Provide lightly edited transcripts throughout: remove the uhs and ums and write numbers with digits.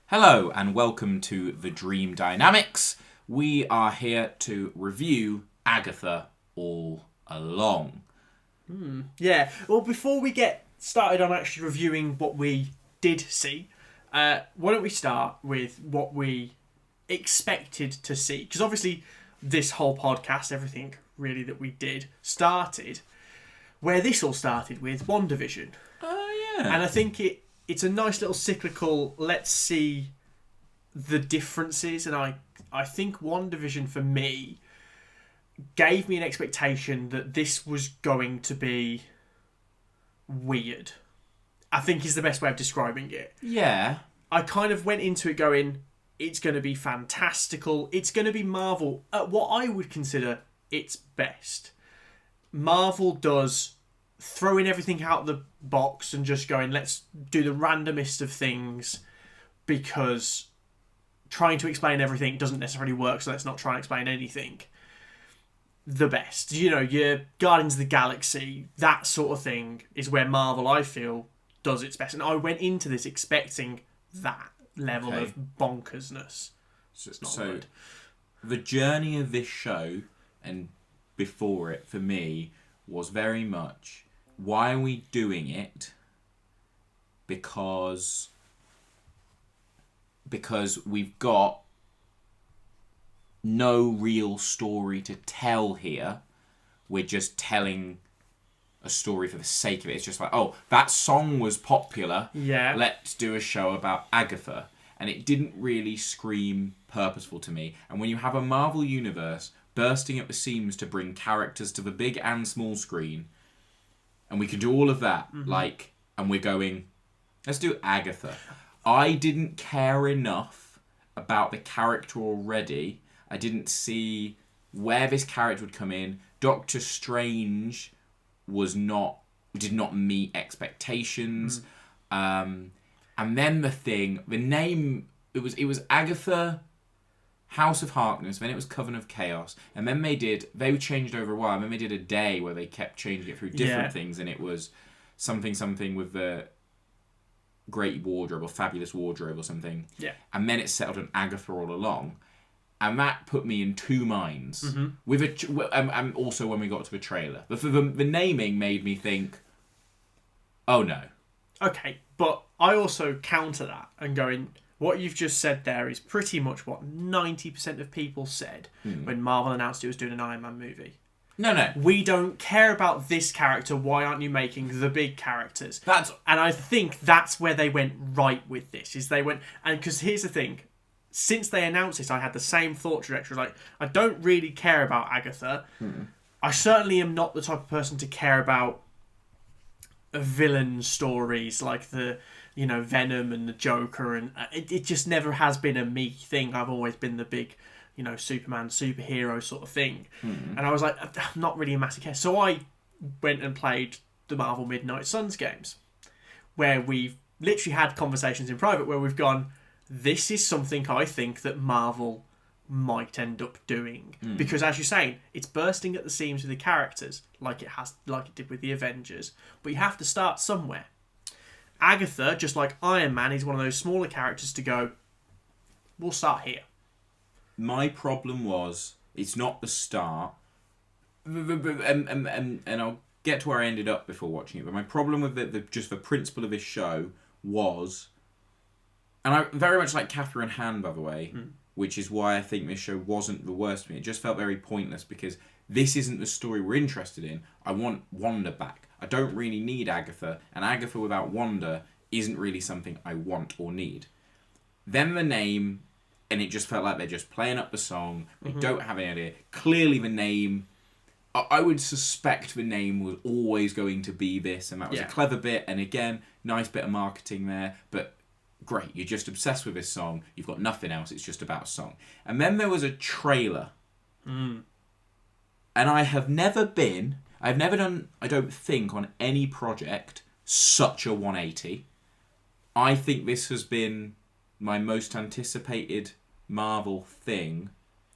Hello and welcome to The Dream Dynamics. We are here to review Agatha All Along. Yeah, well, before we get started on actually reviewing what we did see, why don't we start with what we expected to see? Because obviously this whole podcast, everything really that we did, started where this all started with Wandavision. Oh, yeah. And I think it's a nice little cyclical, let's see the differences. And I think Wandavision, for me, gave me an expectation that this was going to be weird. I think is the best way of describing it. Yeah. I kind of went into it going, it's going to be fantastical. It's going to be Marvel at what I would consider its best. Marvel does throwing everything out of the box and just going, let's do the randomest of things, because trying to explain everything doesn't necessarily work, so let's not try and explain anything. The best. You know, your Guardians of the Galaxy, that sort of thing is where Marvel, I feel, does its best. And I went into this expecting that level of bonkersness. So the journey of this show and before it, for me, was very much, why are we doing it? Because we've got no real story to tell here. We're just telling a story for the sake of it. It's just like, oh, that song was popular. Yeah. Let's do a show about Agatha. And it didn't really scream purposeful to me. And when you have a Marvel universe bursting at the seams to bring characters to the big and small screen, and we can do all of that, and we're going, let's do Agatha. I didn't care enough about the character already. I didn't see where this character would come in. Doctor Strange did not meet expectations. And then the name, it was Agatha House of Harkness, then it was Coven of Chaos, and then they changed over a while, and then they did a day where they kept changing it through different things, and it was something with the Great Wardrobe or Fabulous Wardrobe or something. Yeah. And then it settled on Agatha All Along. And that put me in two minds. And also when we got to the trailer. But the naming made me think, oh no. Okay, but I also counter that and going, what you've just said there is pretty much what 90% of people said when Marvel announced it was doing an Iron Man movie. No. We don't care about this character. Why aren't you making the big characters? And I think that's where they went right with this. Because here's the thing. Since they announced this, I had the same thought trajectory. Like, I don't really care about Agatha. I certainly am not the type of person to care about villain stories like the, Venom and the Joker. And it just never has been a me thing. I've always been the big, Superman, superhero sort of thing. And I was like, I'm not really a massive care. So I went and played the Marvel Midnight Suns games, where we've literally had conversations in private where we've gone, this is something I think that Marvel might end up doing. Because as you're saying, it's bursting at the seams with the characters, like it did with the Avengers. But you have to start somewhere. Agatha, just like Iron Man, is one of those smaller characters to go, we'll start here. My problem was, it's not the start. And I'll get to where I ended up before watching it. But my problem with the principle of this show was, and I very much like Catherine Han, by the way, which is why I think this show wasn't the worst for me. It just felt very pointless because this isn't the story we're interested in. I want Wanda back. I don't really need Agatha, and Agatha without Wanda isn't really something I want or need. Then the name, and it just felt like they're just playing up the song. They don't have any idea. Clearly the name, I would suspect the name was always going to be this, and that was a clever bit, and again, nice bit of marketing there, but great, you're just obsessed with this song, you've got nothing else, it's just about a song. And then there was a trailer. And I've never done, I don't think, on any project, such a 180. I think this has been my most anticipated Marvel thing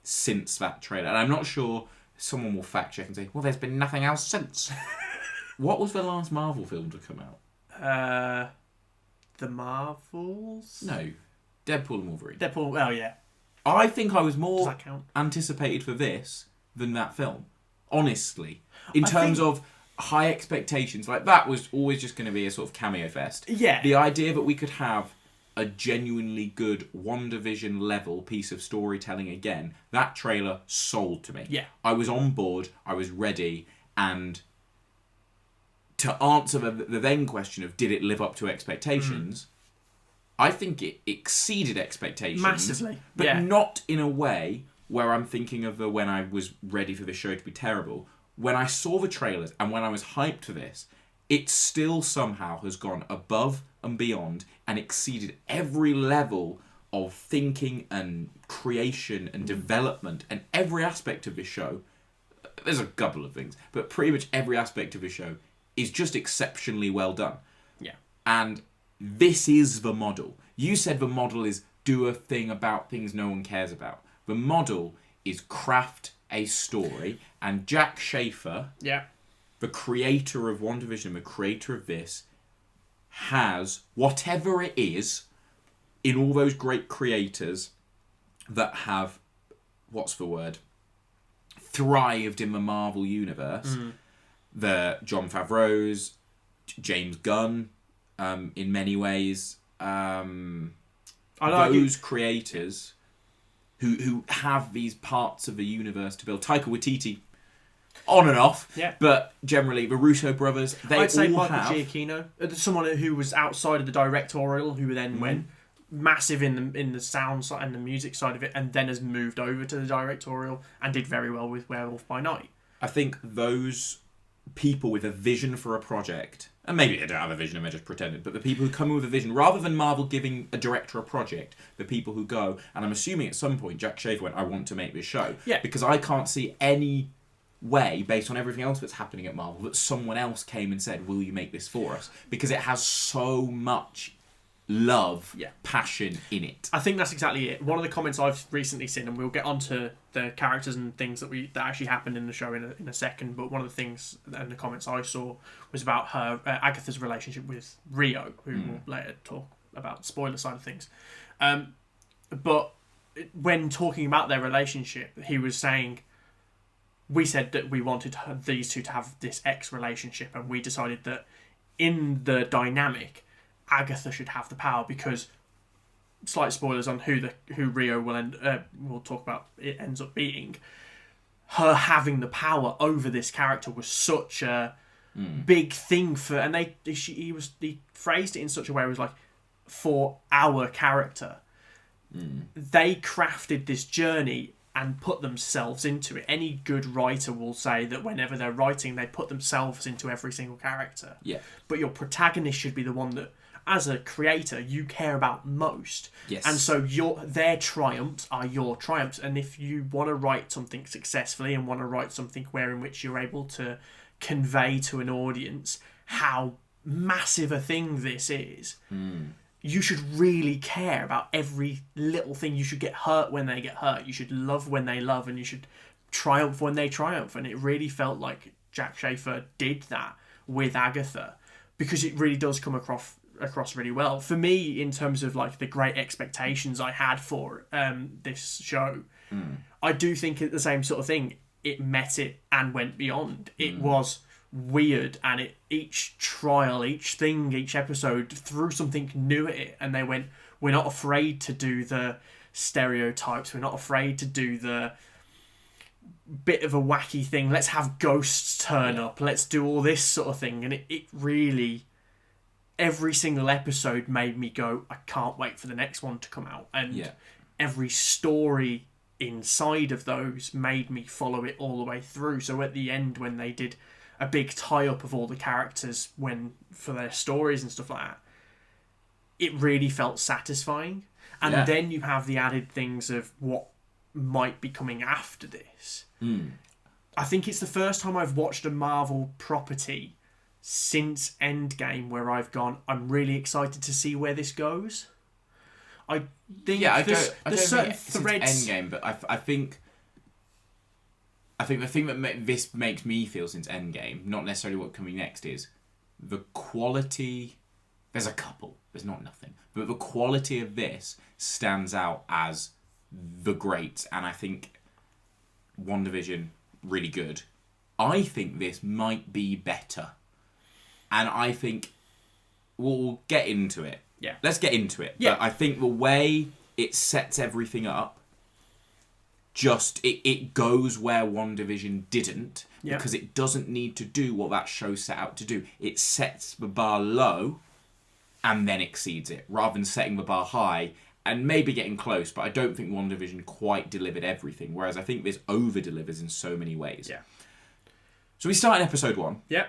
since that trailer. And I'm not sure, someone will fact check and say, well, there's been nothing else since. What was the last Marvel film to come out? The Marvels? No. Deadpool and Wolverine. Deadpool. Oh yeah. I think I was Does more that count? anticipated for this than that film. Honestly, in terms of high expectations, like that was always just going to be a sort of cameo fest. Yeah. The idea that we could have a genuinely good WandaVision level piece of storytelling again, that trailer sold to me. Yeah. I was on board, I was ready, and to answer the then question of did it live up to expectations, I think it exceeded expectations. Massively. But not in a way where I'm thinking of when I was ready for the show to be terrible. When I saw the trailers and when I was hyped for this, it still somehow has gone above and beyond and exceeded every level of thinking and creation and development and every aspect of this show. There's a couple of things, but pretty much every aspect of the show is just exceptionally well done. Yeah. And this is the model. You said the model is do a thing about things no one cares about. The model is craft a story, and Jack Schaefer, the creator of WandaVision, the creator of this, has whatever it is in all those great creators that have, what's the word, thrived in the Marvel universe. The Jon Favreau's, James Gunn, in many ways, those creators who have these parts of the universe to build. Taika Waititi, on and off, but generally the Russo brothers, I'd say Michael Giacchino, someone who was outside of the directorial, who then went massive in the sound side and the music side of it, and then has moved over to the directorial and did very well with Werewolf by Night. I think those people with a vision for a project, and maybe they don't have a vision and they're just pretending, but the people who come in with a vision, rather than Marvel giving a director a project, the people who go, and I'm assuming at some point Jack Schaefer went, I want to make this show. Yeah. Because I can't see any way, based on everything else that's happening at Marvel, that someone else came and said, will you make this for us? Because it has so much love, passion in it. I think that's exactly it. One of the comments I've recently seen, and we'll get onto the characters and things that actually happened in the show in a second, but one of the things and the comments I saw was about her Agatha's relationship with Rio, who we'll later talk about the spoiler side of things. But when talking about their relationship, he was saying, we said that we wanted these two to have this ex relationship, and we decided that in the dynamic, Agatha should have the power, because slight spoilers on who Rio we'll talk about, it ends up being. Her having the power over this character was such a big thing for, and he phrased it in such a way it was like, for our character. They crafted this journey and put themselves into it. Any good writer will say that whenever they're writing, they put themselves into every single character. Yeah. But your protagonist should be the one that, as a creator, you care about most. Yes. And so their triumphs are your triumphs. And if you want to write something successfully and want to write something in which you're able to convey to an audience how massive a thing this is, you should really care about every little thing. You should get hurt when they get hurt. You should love when they love, and you should triumph when they triumph. And it really felt like Jack Schaefer did that with Agatha, because it really does come across really well. For me, in terms of like the great expectations I had for this show, I do think it's the same sort of thing. It met it and went beyond. It was weird, and each trial, each episode threw something new at it, and they went, we're not afraid to do the stereotypes, we're not afraid to do the bit of a wacky thing, let's have ghosts turn up, let's do all this sort of thing. And it really, every single episode made me go, I can't wait for the next one to come out. And every story inside of those made me follow it all the way through. So at the end, when they did a big tie-up of all the characters for their stories and stuff like that, it really felt satisfying. And then you have the added things of what might be coming after this. I think it's the first time I've watched a Marvel property since Endgame where I've gone, I'm really excited to see where this goes. I think there's certain threads. Endgame, but I think the thing that this makes me feel since Endgame, not necessarily what's coming next, is the quality. There's a couple. there's not nothing, but the quality of this stands out as the great, and I think WandaVision really good. I think this might be better, and I think we'll get into it. Yeah, let's get into it. Yeah, but I think the way it sets everything up, it goes where WandaVision didn't, because it doesn't need to do what that show set out to do. It sets the bar low and then exceeds it, rather than setting the bar high and maybe getting close, but I don't think WandaVision quite delivered everything, whereas I think this over-delivers in so many ways. Yeah. So we start in episode 1. Yeah.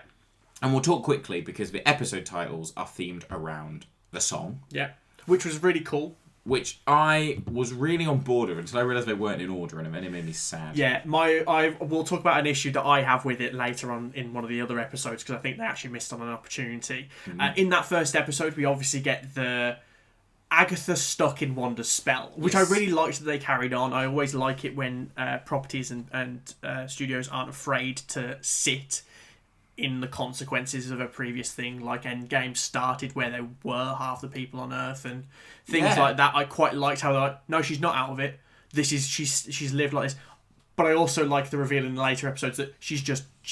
And we'll talk quickly, because the episode titles are themed around the song. Yeah. Which was really cool. Which I was really on board with until I realised they weren't in order, and it made me sad. Yeah, we'll talk about an issue that I have with it later on in one of the other episodes, because I think they actually missed on an opportunity. Mm-hmm. In that first episode, we obviously get the Agatha stuck in Wanda's spell, which I really liked that they carried on. I always like it when properties and studios aren't afraid to sit in the consequences of a previous thing, like Endgame started where there were half the people on Earth and things like that. I quite liked how they're like, no, she's not out of it. She's lived like this. But I also like the reveal in the later episodes that she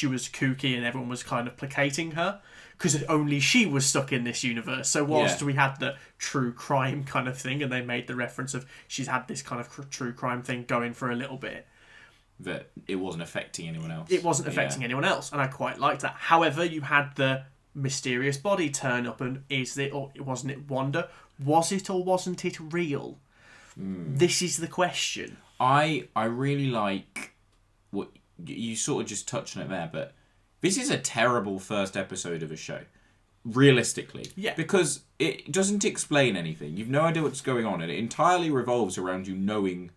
was kooky and everyone was kind of placating her because only she was stuck in this universe. So whilst we had the true crime kind of thing, and they made the reference of she's had this kind of true crime thing going for a little bit, that it wasn't affecting anyone else. It wasn't affecting anyone else, and I quite liked that. However, you had the mysterious body turn up, and wasn't it Wanda? Was it or wasn't it real? This is the question. I really like what you sort of just touched on it there, but this is a terrible first episode of a show, realistically. Yeah. Because it doesn't explain anything. You've no idea what's going on, and it entirely revolves around you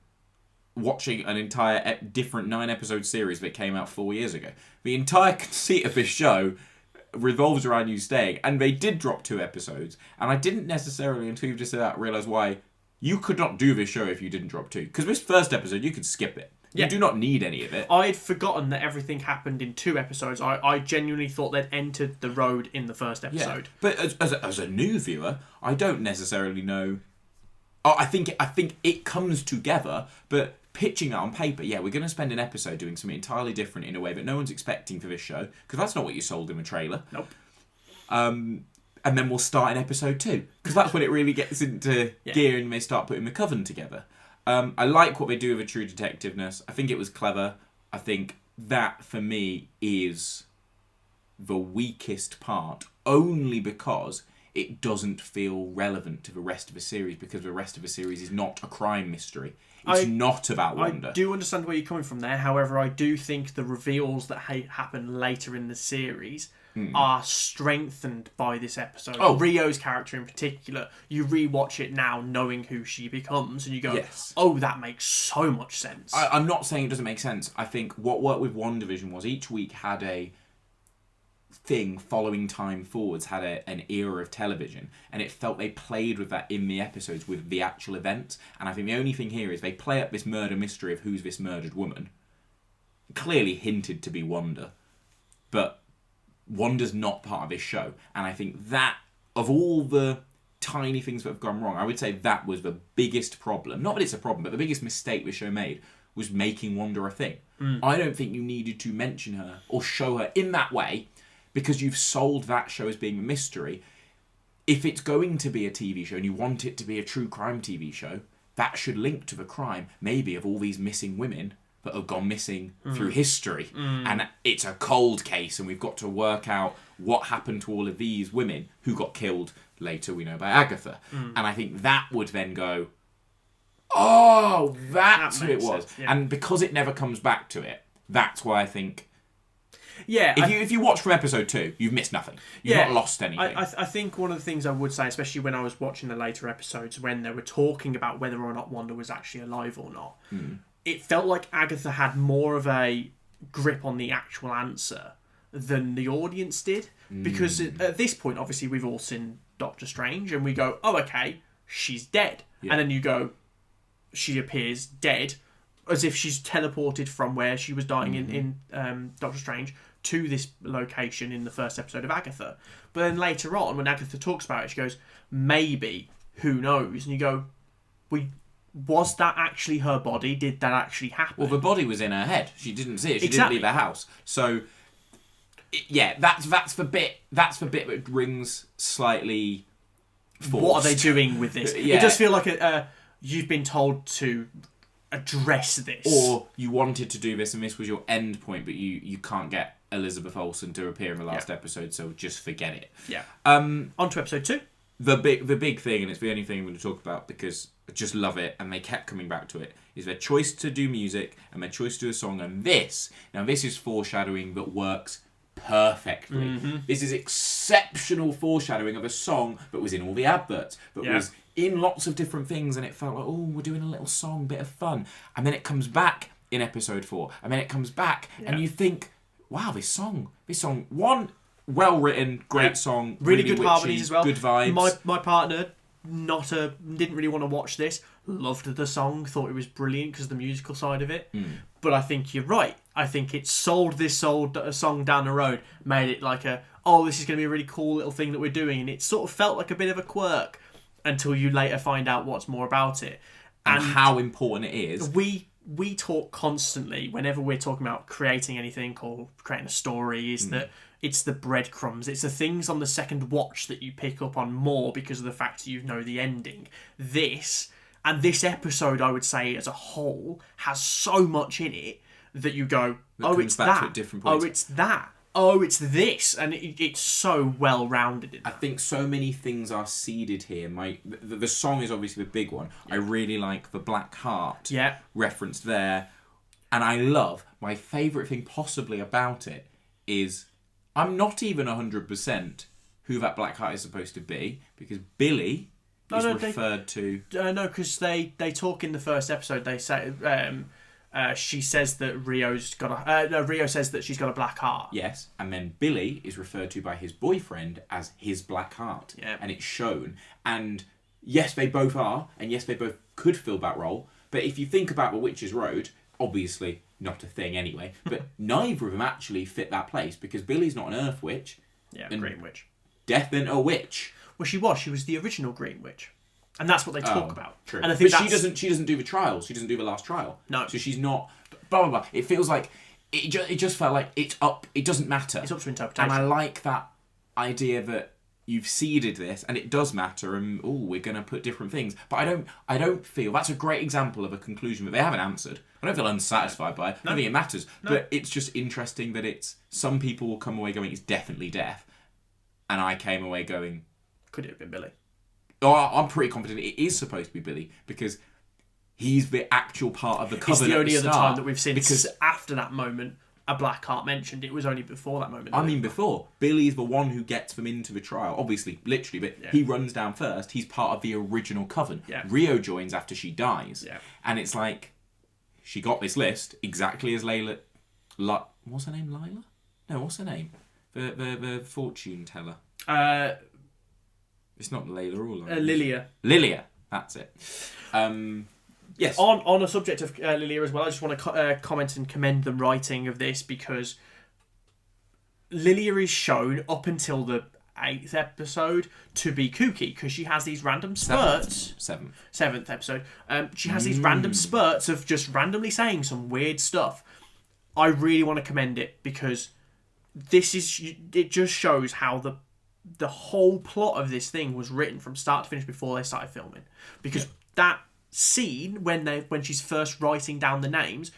watching an entire different 9-episode series that came out 4 years ago. The entire conceit of this show revolves around you staying, and they did drop 2 episodes, and I didn't necessarily, until you've just said that, realise why you could not do this show if you didn't drop 2. Because this first episode, you could skip it. You do not need any of it. I had forgotten that everything happened in 2 episodes. I genuinely thought they'd entered the road in the first episode. Yeah. But as a new viewer, I don't necessarily know. I think it comes together, but pitching it on paper, we're going to spend an episode doing something entirely different in a way that no one's expecting for this show, because that's not what you sold in the trailer. Nope. And then we'll start in episode 2, because that's when it really gets into gear and they start putting the coven together. I like what they do with a true detectiveness. I think it was clever. I think that, for me, is the weakest part, only because it doesn't feel relevant to the rest of the series, because the rest of the series is not a crime mystery. It's not about Wanda. I do understand where you're coming from there. However, I do think the reveals that happen later in the series are strengthened by this episode. Oh. Rio's character in particular, you rewatch it now knowing who she becomes, and you go, oh, that makes so much sense. I'm not saying it doesn't make sense. I think what worked with WandaVision was each week had a thing following time forwards, had an era of television, and it felt they played with that in the episodes with the actual event. And I think the only thing here is they play up this murder mystery of who's this murdered woman, clearly hinted to be Wanda, but Wanda's not part of this show. And I think that, of all the tiny things that have gone wrong, I would say that was the biggest problem. Not that it's a problem, but the biggest mistake this show made was making Wanda a thing. I don't think you needed to mention her or show her in that way, because you've sold that show as being a mystery. If it's going to be a TV show and you want it to be a true crime TV show, that should link to the crime, maybe, of all these missing women that have gone missing through history. And it's a cold case, and we've got to work out what happened to all of these women who got killed later, we know, by Agatha. And I think that would then go, oh, that's who it was. Sense, yeah. And because it never comes back to it, that's why I think... Yeah, if you watch from episode 2, you've missed nothing. You've not lost anything. I think one of the things I would say, especially when I was watching the later episodes, when they were talking about whether or not Wanda was actually alive or not, it felt like Agatha had more of a grip on the actual answer than the audience did. Because at this point, obviously, we've all seen Doctor Strange, and we go, oh, okay, she's dead. Yeah. And then you go, she appears dead, as if she's teleported from where she was dying in Doctor Strange to this location in the first episode of Agatha. But then later on, when Agatha talks about it, she goes, maybe, who knows? And you go, was that actually her body? Did that actually happen? Well, the body was in her head. She didn't see it. She Exactly. didn't leave the house. So, that's the bit that rings slightly forced. What are they doing with this? Yeah. It does feel like you've been told to address this. Or you wanted to do this and this was your end point, but you can't get Elizabeth Olsen to appear in the last episode, so just forget it. Yeah. On to episode 2. The big thing, and it's the only thing I'm going to talk about because I just love it, and they kept coming back to it, is their choice to do music and their choice to do a song. And this is foreshadowing that works perfectly. Mm-hmm. This is exceptional foreshadowing of a song that was in all the adverts, that was in lots of different things, and it felt like, oh, we're doing a little song, bit of fun. And then it comes back in episode 4, and then it comes back, and you think, wow, this song, one, well written, great song, really good witchy, harmonies as well. Good vibes. My partner, didn't really want to watch this. Loved the song, thought it was brilliant because of the musical side of it. But I think you're right. I think it sold a song down the road, made it like this is going to be a really cool little thing that we're doing, and it sort of felt like a bit of a quirk until you later find out what's more about it and how important it is. We talk constantly whenever we're talking about creating anything or creating a story is that it's the breadcrumbs. It's the things on the second watch that you pick up on more because of the fact that you know the ending. This episode, I would say, as a whole, has so much in it that you go, it's that. At different points. Oh, it's that. Oh, it's this. And it's so well-rounded in that. I think so many things are seeded here. The song is obviously the big one. I really like the Black Heart referenced there. And I love, my favourite thing possibly about it is I'm not even 100% who that Black Heart is supposed to be, because Billy is referred to... No, because they talk in the first episode, they say... she says that Rio says that she's got a black heart. Yes, and then Billy is referred to by his boyfriend as his Black Heart. Yeah. And it's shown. And yes, they both are, and yes, they both could fill that role. But if you think about the Witch's Road, obviously not a thing anyway, but neither of them actually fit that place, because Billy's not an Earth Witch. Yeah, Green Witch. Death and a Witch. Well, she was the original Green Witch. And that's what they talk about. True. And I think she doesn't do the trials. She doesn't do the last trial. No. So she's not... Blah, blah, blah. It feels like... It just felt like it's up... It doesn't matter. It's up to interpretation. And I like that idea that you've seeded this, and it does matter, and, we're going to put different things. But I don't feel... That's a great example of a conclusion that they haven't answered. I don't feel unsatisfied by it. I don't think it matters. No. But it's just interesting that it's... Some people will come away going, it's definitely death. And I came away going... Could it have been Billy? Oh, I'm pretty confident it is supposed to be Billy, because he's the actual part of the coven. It's the only other time that we've seen, because after that moment, a Black Heart mentioned. It was only before that moment. Before. Billy's the one who gets them into the trial. Obviously, literally, but he runs down first. He's part of the original coven. Yeah. Rio joins after she dies. Yeah. And it's like, she got this list exactly as Layla... what's her name, Lila? No, what's her name? The fortune teller. It's not Layla or Lila. Lilia. Lilia, that's it. Yes. On a subject of Lilia as well, I just want to comment and commend the writing of this, because Lilia is shown up until the 8th episode to be kooky, because she has these random spurts. 7th episode. She has these random spurts of just randomly saying some weird stuff. I really want to commend it, because it just shows how the whole plot of this thing was written from start to finish before they started filming. Because that scene when she's first writing down the names,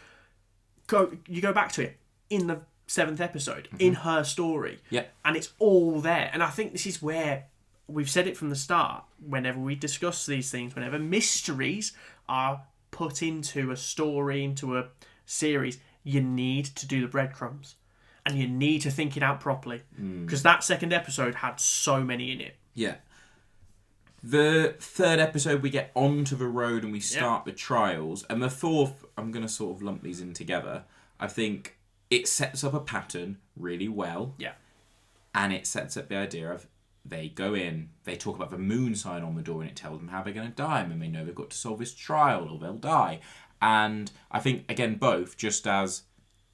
you go back to it in the 7th episode, in her story. Yeah. And it's all there. And I think this is where we've said it from the start, whenever we discuss these things, whenever mysteries are put into a story, into a series, you need to do the breadcrumbs. And you need to think it out properly. Because that 2nd episode had so many in it. Yeah. The 3rd episode, we get onto the road and we start the trials. And the 4th, I'm going to sort of lump these in together. I think it sets up a pattern really well. Yeah. And it sets up the idea of they go in, they talk about the moon sign on the door, and it tells them how they're going to die. And they know they've got to solve this trial or they'll die. And I think, again, both, just as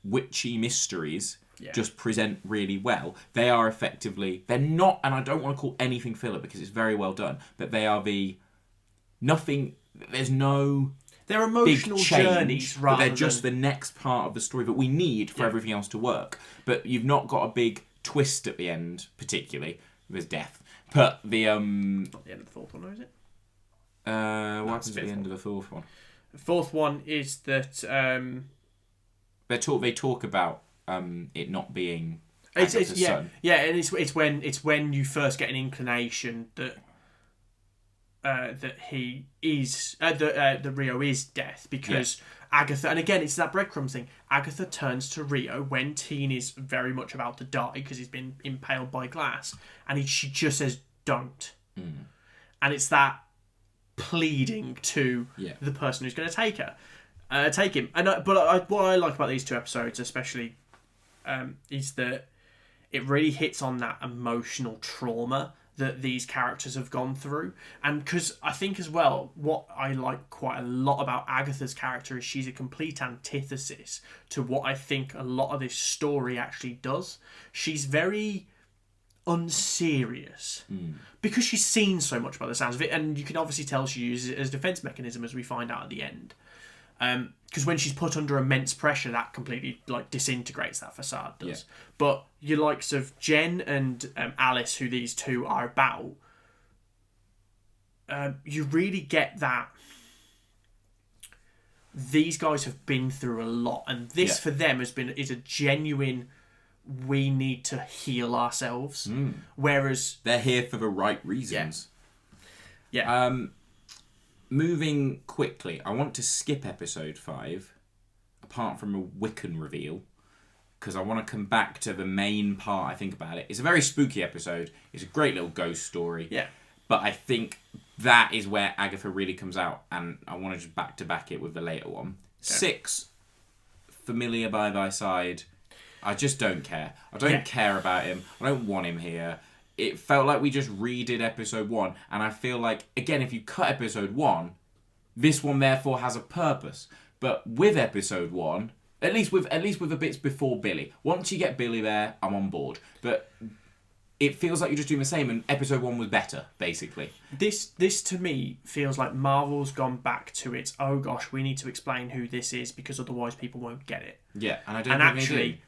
witchy mysteries, just present really well. They are effectively, they're not, and I don't want to call anything filler because it's very well done, but they are there's no they're emotional big change, journeys rather but they're just the next part of the story that we need for everything else to work. But you've not got a big twist at the end, particularly. There's death. But the not the end of the fourth one, though, is it? What happens at the end of the fourth one? The fourth one is that they talk about it not being Agatha's son. Yeah, and it's when you first get an inclination that that he is that Rio is death, because Agatha, and again it's that breadcrumbs thing. Agatha turns to Rio when Teen is very much about to die because he's been impaled by glass, and she just says don't, and it's that pleading to the person who's going to take him. And what I like about these two episodes especially is that it really hits on that emotional trauma that these characters have gone through. And because I think as well, what I like quite a lot about Agatha's character is she's a complete antithesis to what I think a lot of this story actually does. She's very unserious because she's seen so much by the sounds of it, and you can obviously tell she uses it as a defense mechanism, as we find out at the end. Because when she's put under immense pressure, that completely disintegrates that facade does. Yeah. But your likes of Jen and Alice, who these two are about, you really get that these guys have been through a lot, and this for them is a genuine, we need to heal ourselves. Whereas they're here for the right reasons. Yeah. Moving quickly, I want to skip episode 5, apart from a Wiccan reveal, because I want to come back to the main part. I think about it. It's a very spooky episode. It's a great little ghost story. Yeah. But I think that is where Agatha really comes out, and I want to just back-to-back it with the later one. Yeah. 6, Familiar by Thy Side. I just don't care. I don't care about him. I don't want him here. It felt like we just redid episode 1, and I feel like, again, if you cut episode 1, this one therefore has a purpose. But with episode 1, at least with the bits before Billy, once you get Billy there, I'm on board. But it feels like you're just doing the same, and episode 1 was better, basically. This to me feels like Marvel's gone back to its, oh gosh, we need to explain who this is because otherwise people won't get it. Yeah, and I don't think actually, they do.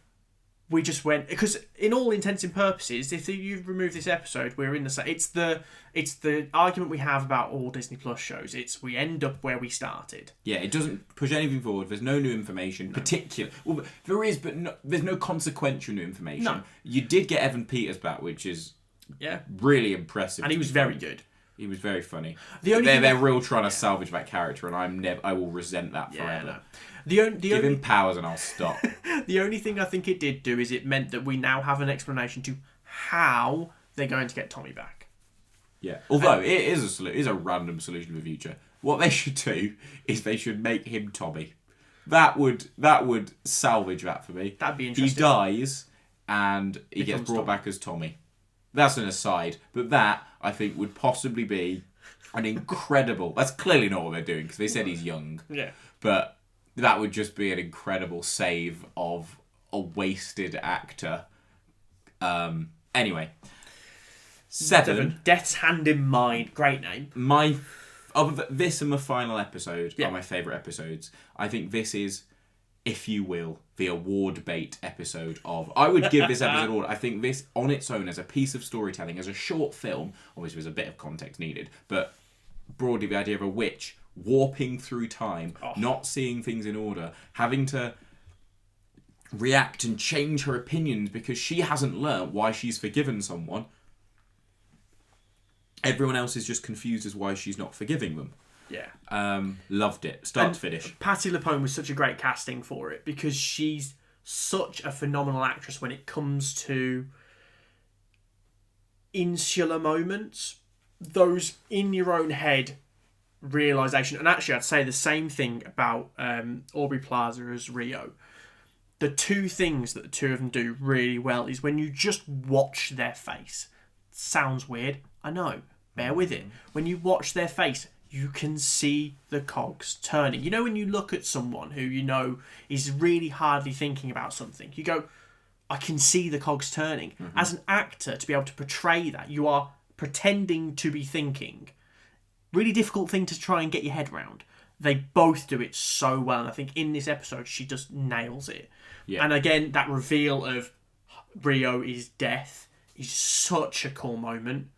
We just went, because in all intents and purposes, if you remove this episode, we're in the same. It's the argument we have about all Disney Plus shows. It's we end up where we started. Yeah, it doesn't push anything forward. There's no new information, particular. Well, there is, but there's no consequential new information. No. You did get Evan Peters back, which is really impressive, and he was very good. He was very funny. They're real trying to salvage that character, and I will resent that forever. No. Give him powers and I'll stop. The only thing I think it did do is it meant that we now have an explanation to how they're going to get Tommy back. Yeah, although it is a random solution for the future. What they should do is they should make him Tommy. That would salvage that for me. That'd be interesting. He dies and he gets brought back as Tommy. That's an aside, but that I think would possibly be an incredible. That's clearly not what they're doing because they said he's young. Yeah, but that would just be an incredible save of a wasted actor. Anyway. 7. Death's Hand in Mind. Great name. This and the final episode are my favourite episodes. I think this is, if you will, the award bait episode of... I would give this episode award. I think this, on its own, as a piece of storytelling, as a short film, obviously there's a bit of context needed, but broadly the idea of a witch warping through time, not seeing things in order, having to react and change her opinions because she hasn't learnt why she's forgiven someone. Everyone else is just confused as why she's not forgiving them. Yeah. Loved it. Start to finish. Patti LuPone was such a great casting for it because she's such a phenomenal actress when it comes to insular moments. Those in your own head realisation. And actually I'd say the same thing about Aubrey Plaza as Rio. The two things that the two of them do really well is when you just watch their face. Sounds weird, I know, bear with it. When you watch their face, you can see the cogs turning. You know when you look at someone who you know is really hardly thinking about something, you go, I can see the cogs turning. As an actor, to be able to portray that, you are pretending to be thinking. Really difficult thing to try and get your head around. They both do it so well, and I think in this episode she just nails it. Yeah. And again, that reveal of Rio is death is such a cool moment.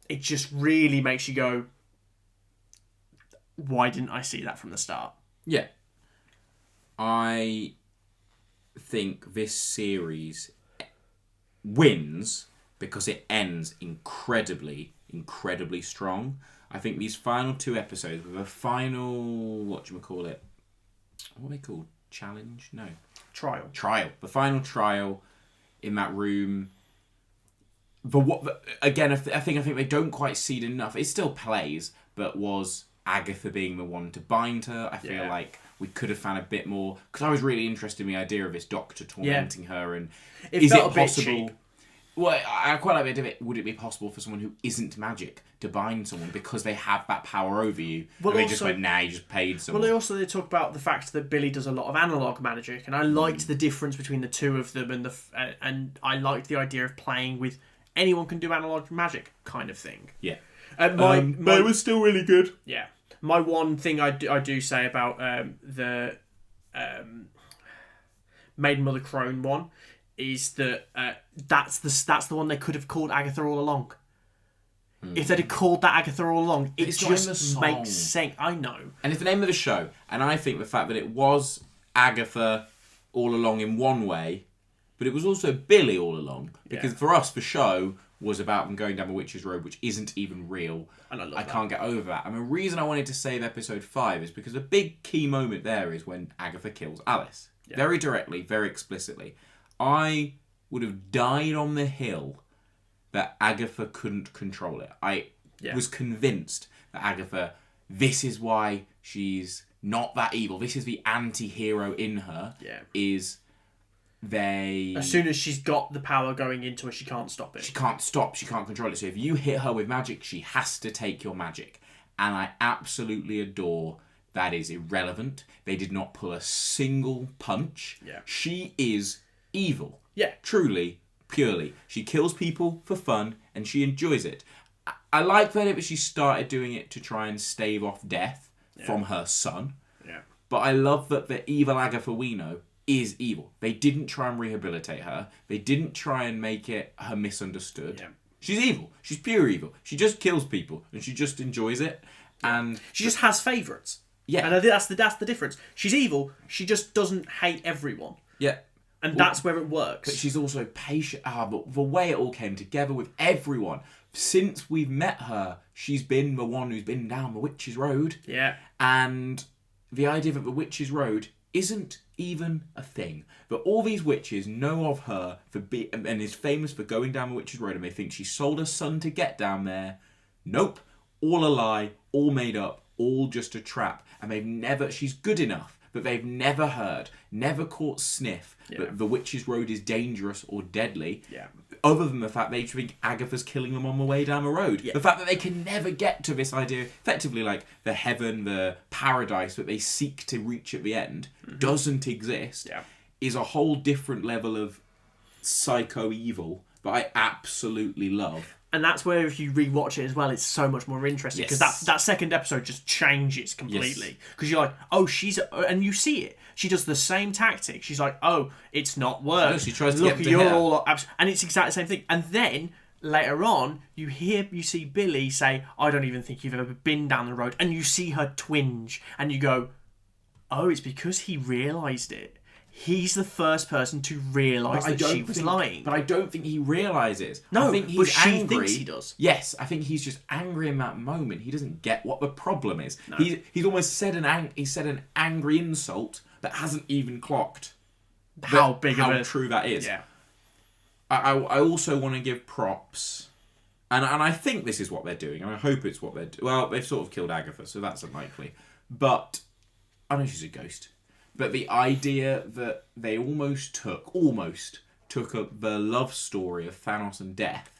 It just really makes you go, why didn't I see that from the start? Yeah. I think this series wins because it ends incredibly strong. I think these final 2 episodes with a final, whatchamacallit, what are they called? Challenge? No. Trial. The final trial in that room. Again, I think they don't quite seed enough. It still plays, but was Agatha being the one to bind her? I feel like we could have found a bit more, because I was really interested in the idea of this doctor tormenting her, and is it possible? Well, I quite like the idea of it. Would it be possible for someone who isn't magic to bind someone because they have that power over you? Well, and they just went, nah, you just paid someone. Well, they talk about the fact that Billy does a lot of analog magic, and I liked the difference between the two of them, and I liked the idea of playing with anyone can do analog magic kind of thing. Yeah. But it was still really good. Yeah. My one thing I do say about the Maiden Mother Crone one is that that's the one they could have called Agatha All Along. If they'd have called that Agatha All Along, it just makes sense. I know. And it's the name of the show. And I think the fact that it was Agatha all along in one way, but it was also Billy all along. Because for us, the show was about them going down the Witch's Road, which isn't even real. And I can't get over that. And the reason I wanted to save episode 5 is because a big key moment there is when Agatha kills Alice. Yeah. Very directly, very explicitly. I would have died on the hill that Agatha couldn't control it. I was convinced that Agatha, this is why she's not that evil. This is the anti-hero in her. Yeah. Is they... As soon as she's got the power going into her, she can't stop it. She can't stop. She can't control it. So if you hit her with magic, she has to take your magic. And I absolutely adore that is irrelevant. They did not pull a single punch. Yeah. She is evil. Yeah. Truly, purely. She kills people for fun and she enjoys it. I like that she started doing it to try and stave off death from her son. Yeah. But I love that the evil Agatha we know is evil. They didn't try and rehabilitate her. They didn't try and make it her misunderstood. Yeah. She's evil. She's pure evil. She just kills people and she just enjoys it. And she just has favourites. Yeah. And I think that's the difference. She's evil. She just doesn't hate everyone. Yeah. And that's where it works. But she's also patient. But the way it all came together with everyone. Since we've met her, she's been the one who's been down the Witch's Road. Yeah. And the idea that the Witch's Road isn't even a thing. But all these witches know of her and is famous for going down the Witch's Road, and they think she sold her son to get down there. Nope. All a lie. All made up. All just a trap. And she's good enough, but they've never heard, never caught sniff that the Witch's Road is dangerous or deadly. Yeah. Other than the fact they think Agatha's killing them on the way down the road. Yeah. The fact that they can never get to this idea, effectively like the heaven, the paradise that they seek to reach at the end, doesn't exist, is a whole different level of psycho evil that I absolutely love. And that's where, if you rewatch it as well, it's so much more interesting. Because that second episode just changes completely. Because you're like, oh, and you see it. She does the same tactic. She's like, oh, it's not worked. She tries to get to her. All and it's exactly the same thing. And then later on, you see Billy say, I don't even think you've ever been down the road. And you see her twinge. And you go, oh, it's because he realised it. He's the first person to realise that she was lying. But I don't think he realises. No, I think he's but she angry. thinks he does. Yes, I think he's just angry in that moment. He doesn't get what the problem is. No. He's almost said an angry insult that hasn't even clocked how true that is. Yeah. I also want to give props, and I think this is what they're doing, and I hope it's what they're doing. Well, they've sort of killed Agatha, so that's unlikely. But I know she's a ghost. But the idea that they almost took the love story of Thanos and Death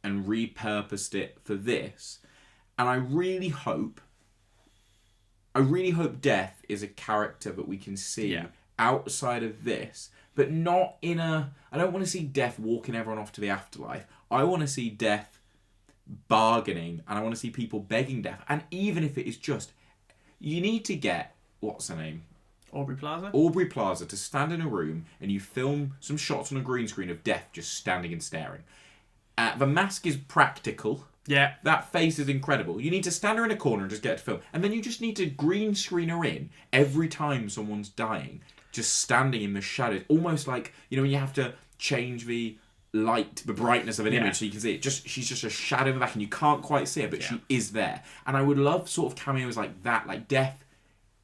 and repurposed it for this. And I really hope Death is a character that we can see outside of this, but not in a... I don't want to see Death walking everyone off to the afterlife. I want to see Death bargaining, and I want to see people begging Death. And even if it is just... You need to get... What's her name? Aubrey Plaza to stand in a room and you film some shots on a green screen of Death just standing and staring. The mask is practical. Yeah. That face is incredible. You need to stand her in a corner and just get her to film. And then you just need to green screen her in every time someone's dying. Just standing in the shadows. Almost like, when you have to change the light, the brightness of an image so you can see it. She's just a shadow in the back and you can't quite see her, but she is there. And I would love sort of cameos like that, like Death.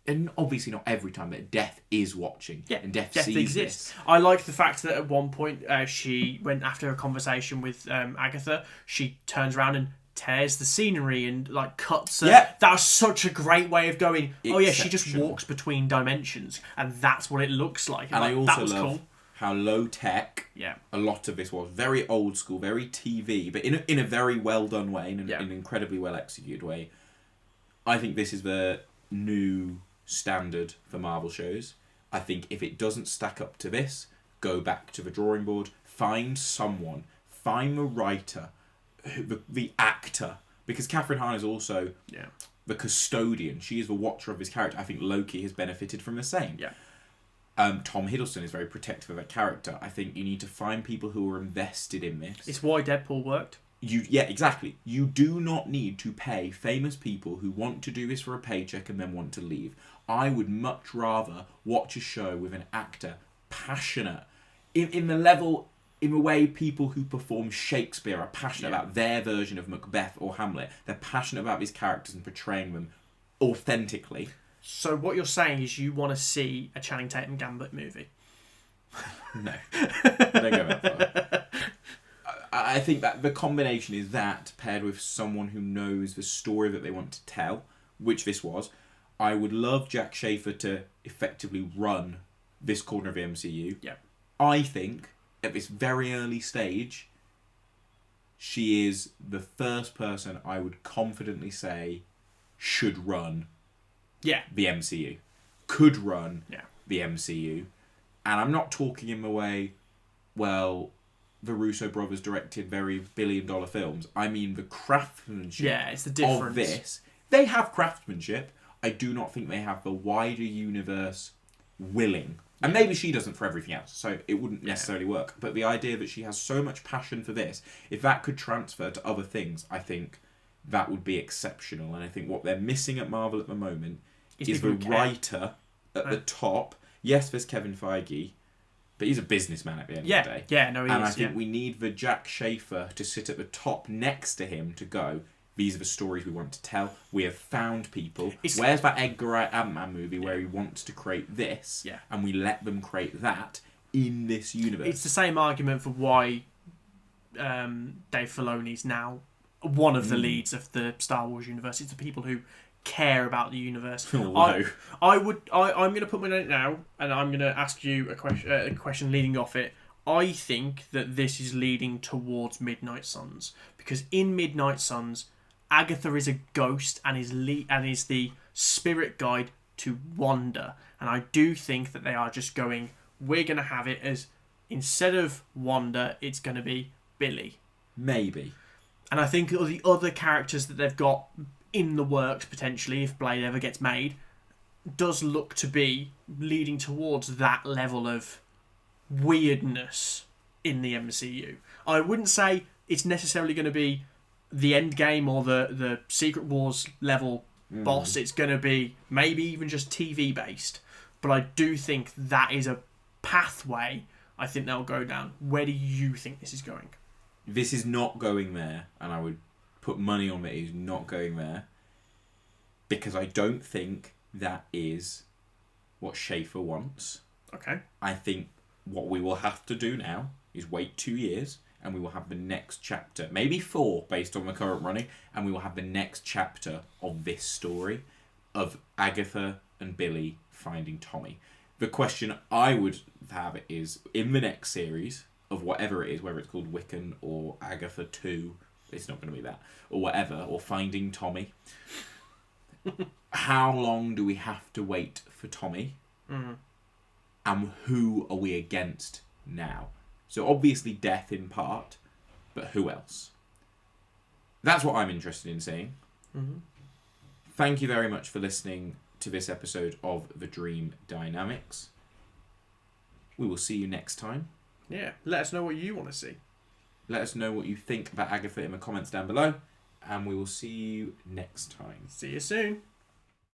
And obviously not every time, but Death is watching. Yeah, and Death sees exists. This. I like the fact that at one point she went after a conversation with Agatha, she turns around and tears the scenery and cuts her. Yeah. That was such a great way of going, she just walks between dimensions and that's what it looks like. And I also love how low tech a lot of this was. Very old school, very TV, but in a very well done way, in an incredibly well executed way. I think this is the new standard for Marvel shows. I think if it doesn't stack up to this, go back to the drawing board, find someone, find the writer, the actor, because Catherine Hahn is also the custodian. She is the watcher of his character. I think Loki has benefited from the same. Tom Hiddleston is very protective of that character. I think you need to find people who are invested in this. It's why Deadpool worked. Exactly. You do not need to pay famous people who want to do this for a paycheck and then want to leave. I would much rather watch a show with an actor passionate in the way people who perform Shakespeare are passionate about their version of Macbeth or Hamlet. They're passionate about these characters and portraying them authentically. So what you're saying is you want to see a Channing Tatum Gambit movie? No. I don't go that far. I think that the combination is that paired with someone who knows the story that they want to tell, which this was. I would love Jack Schaefer to effectively run this corner of the MCU. Yeah. I think at this very early stage, she is the first person I would confidently say should run the MCU. Could run the MCU. And I'm not talking in the way, the Russo brothers directed very billion-dollar films. I mean the craftsmanship it's the difference. Of this. They have craftsmanship. I do not think they have the wider universe willing. And maybe she doesn't for everything else, so it wouldn't necessarily work. But the idea that she has so much passion for this, if that could transfer to other things, I think that would be exceptional. And I think what they're missing at Marvel at the moment is the writer at the top. Yes, there's Kevin Feige, but he's a businessman at the end of the day. Yeah, no, he is. And I think we need the Jack Schaefer to sit at the top next to him to go, these are the stories we want to tell. We have found people. Where's that Edgar Wright Ant-Man movie where he wants to create this? Yeah. And we let them create that in this universe. It's the same argument for why Dave Filoni's now one of the leads of the Star Wars universe. It's the people who care about the universe. I'm going to put my note now, and I'm going to ask you a question leading off it. I think that this is leading towards Midnight Suns, because in Midnight Suns, Agatha is a ghost and is the spirit guide to Wanda, and I do think that they are just going, we're going to have it as, instead of Wanda, it's going to be Billy. Maybe. And I think the other characters that they've got in the works, potentially, if Blade ever gets made, does look to be leading towards that level of weirdness in the MCU. I wouldn't say it's necessarily going to be the Endgame or the Secret Wars level boss. It's going to be maybe even just TV based. But I do think that is a pathway I think they'll go down. Where do you think this is going? This is not going there, and I would put money on it is not going there, because I don't think that is what Schaefer wants. Okay. I think what we will have to do now is wait 2 years, and we will have the next chapter, maybe 4 based on the current running, and we will have the next chapter of this story of Agatha and Billy finding Tommy. The question I would have is, in the next series of whatever it is, whether it's called Wiccan or Agatha 2, it's not going to be that, or whatever, or Finding Tommy, how long do we have to wait for Tommy? and who are we against now? So obviously death in part, but who else? That's what I'm interested in seeing. Mm-hmm. Thank you very much for listening to this episode of The Dream Dynamics. We will see you next time. Yeah, let us know what you want to see. Let us know what you think about Agatha in the comments down below, and we will see you next time. See you soon.